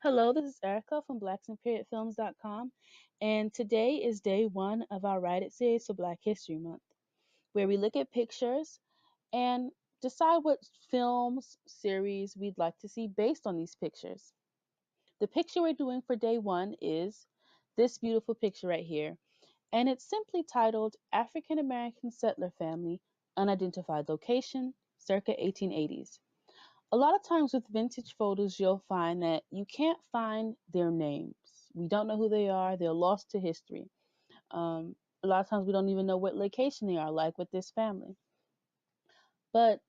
Hello, this is Erica from blacksandperiodfilms.com, and today is day one of our Write It series for Black History Month, where we look at pictures and decide what films, series we'd like to see based on these pictures. The picture we're doing for day one is this beautiful picture right here, and it's simply titled African American Settler Family, Unidentified Location, circa 1880s. A lot of times with vintage photos, you'll find that you can't find their names. We don't know who they are. They're lost to history. A lot of times we don't even know what location they are, like with this family. But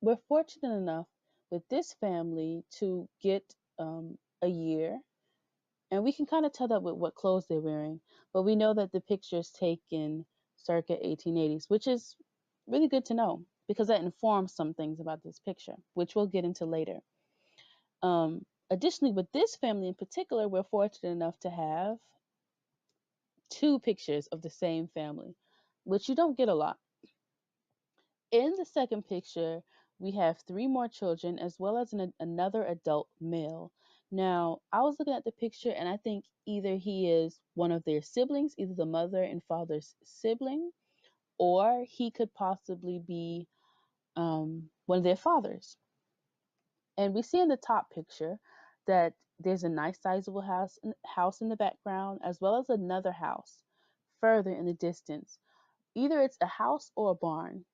we're fortunate enough with this family to get a year, and we can kind of tell that with what clothes they're wearing. But we know that the picture is taken circa 1880s, which is really good to know because that informs some things about this picture, which we'll get into later. Additionally, with this family in particular, we're fortunate enough to have two pictures of the same family, which you don't get a lot. In the second picture, we have three more children as well as another adult male. Now, I was looking at the picture and I think either he is one of their siblings, either the mother and father's sibling, or he could possibly be one of their fathers. And we see in the top picture that there's a nice sizable house in the background, as well as another house further in the distance. Either it's a house or a barn.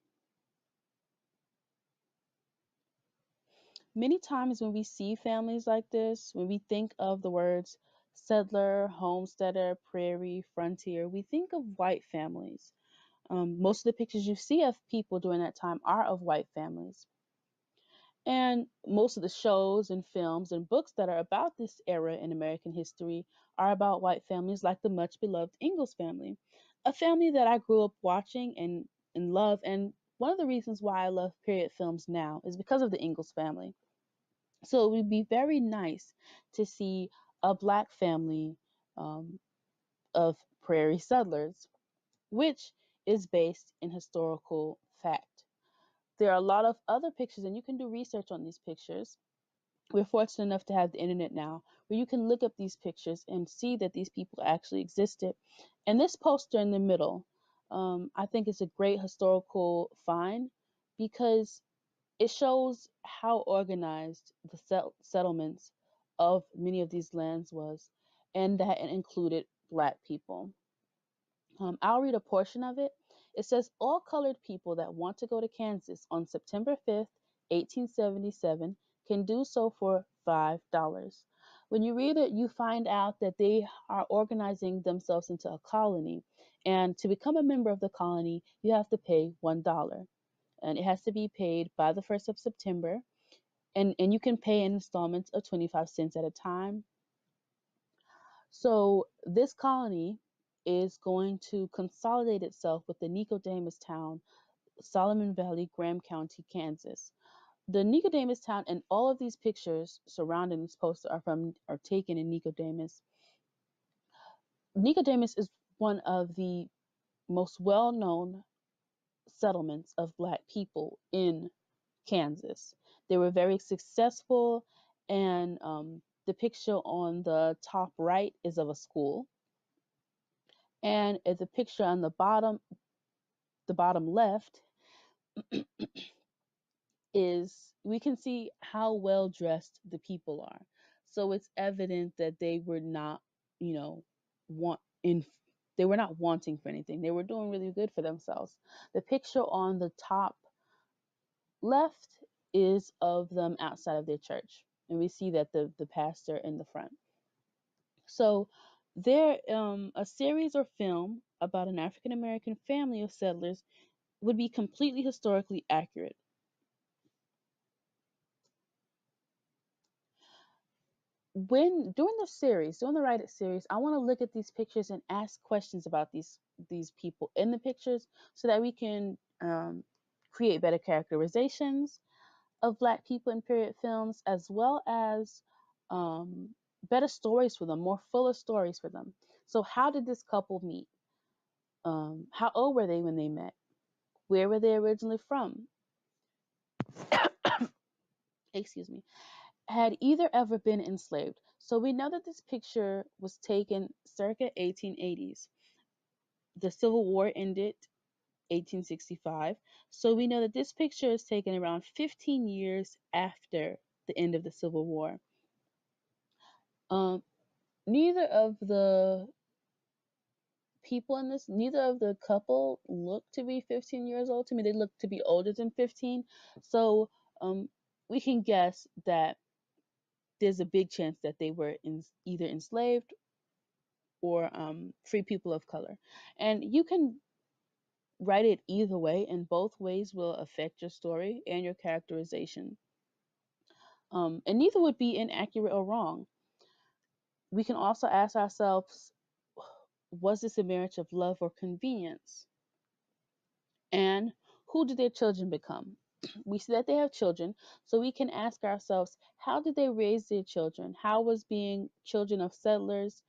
Many times when we see families like this, when we think of the words settler, homesteader, prairie, frontier, we think of white families. Most of the pictures you see of people during that time are of white families. And most of the shows and films and books that are about this era in American history are about white families like the much beloved Ingalls family, a family that I grew up watching and love. And one of the reasons why I love period films now is because of the Ingalls family. So it would be very nice to see a black family um, of prairie settlers, which is based in historical fact. There are a lot of other pictures, and you can do research on these pictures. We're fortunate enough to have the internet now where you can look up these pictures and see that these people actually existed. And this poster in the middle, I think is a great historical find because it shows how organized the settlements of many of these lands was, and that it included black people. I'll read a portion of it. It says, all colored people that want to go to Kansas on September 5th, 1877, can do so for $5. When you read it, you find out that they are organizing themselves into a colony. And to become a member of the colony, you have to pay $1. And it has to be paid by the 1st of September. And you can pay in installments of 25 cents at a time. So this colony is going to consolidate itself with the Nicodemus town, Solomon Valley, Graham County, Kansas. The Nicodemus town and all of these pictures surrounding this poster are taken in Nicodemus. Nicodemus is one of the most well-known settlements of black people in Kansas. They were very successful, and the picture on the top right is of a school. And at the picture on the bottom left, is we can see how well dressed the people are. So it's evident that they were not, you know, want in they were not wanting for anything. They were doing really good for themselves. The picture on the top left is of them outside of their church, and we see that the pastor in the front. So there, a series or film about an African American family of settlers would be completely historically accurate. When doing the series, doing the Write It series, I want to look at these pictures and ask questions about these people in the pictures so that we can create better characterizations of black people in period films, as well as better stories for them, more fuller stories for them. So how did this couple meet? How old were they when they met? Where were they originally from? Excuse me. had either ever been enslaved. So we know that this picture was taken circa 1880s. The Civil War ended 1865. So we know that this picture is taken around 15 years after the end of the Civil War. Um, Neither of the neither of the couple look to be 15 years old to me. They look to be older than 15. So um, we can guess that there's a big chance that they were either enslaved or free people of color. And you can write it either way, and both ways will affect your story and your characterization. And neither would be inaccurate or wrong. We can also ask ourselves, was this a marriage of love or convenience? And who did their children become? We see that they have children, so we can ask ourselves, how did they raise their children? How was being children of settlers?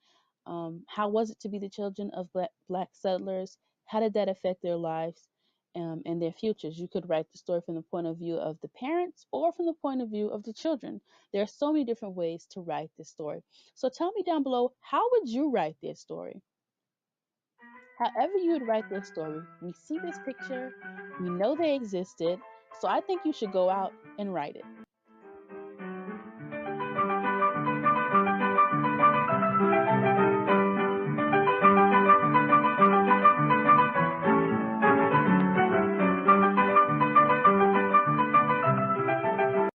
How was it to be the children of black settlers? How did that affect their lives and their futures? You could write the story from the point of view of the parents or from the point of view of the children. There are so many different ways to write this story. So tell me down below, how would you write this story? However, you would write this story, we see this picture, we know they existed, so I think you should go out and write it.